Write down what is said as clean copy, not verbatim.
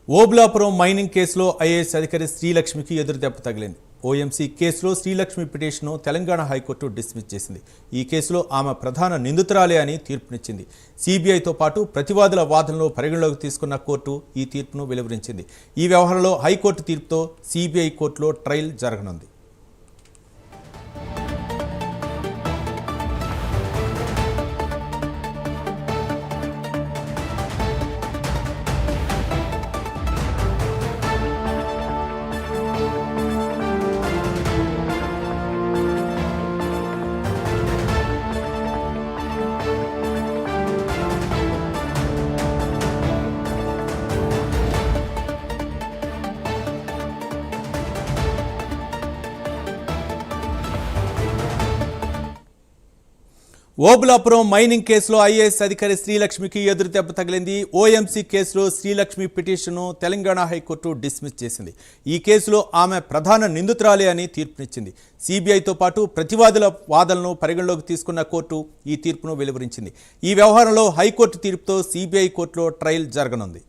Obulapuram mining కేసులో IAS అధికారి శ్రీలక్ష్మికి ఎదురుదెబ్బ తగిలింది. ఓఎంసీ కేసులో శ్రీలక్ష్మి పిటిషన్ను తెలంగాణ హైకోర్టు డిస్మిస్ చేసింది. ఈ కేసులో ఆమె ప్రధాన నిందితురాలే అని తీర్పునిచ్చింది. సిబిఐతో పాటు ప్రతివాదుల వాదనలో పరిగణలోకి తీసుకున్న కోర్టు ఈ తీర్పును వెలువరించింది. ఈ వ్యవహారంలో హైకోర్టు తీర్పుతో సిబిఐ కోర్టులో ట్రయల్ జరగనుంది. ఓబులాపురం మైనింగ్ కేసులో ఐఏఎస్ అధికారి శ్రీలక్ష్మికి ఎదురుదెబ్బ తగిలింది. ఓఎంసీ కేసులో శ్రీలక్ష్మి పిటిషన్ను తెలంగాణ హైకోర్టు డిస్మిస్ చేసింది. ఈ కేసులో ఆమె ప్రధాన నిందితురాలే అని తీర్పునిచ్చింది. సిబిఐతో పాటు ప్రతివాదుల వాదనలను పరిగణలోకి తీసుకున్న కోర్టు ఈ తీర్పును వెలువరించింది. ఈ వ్యవహారంలో హైకోర్టు తీర్పుతో సిబిఐ కోర్టులో ట్రయల్ జరగనుంది.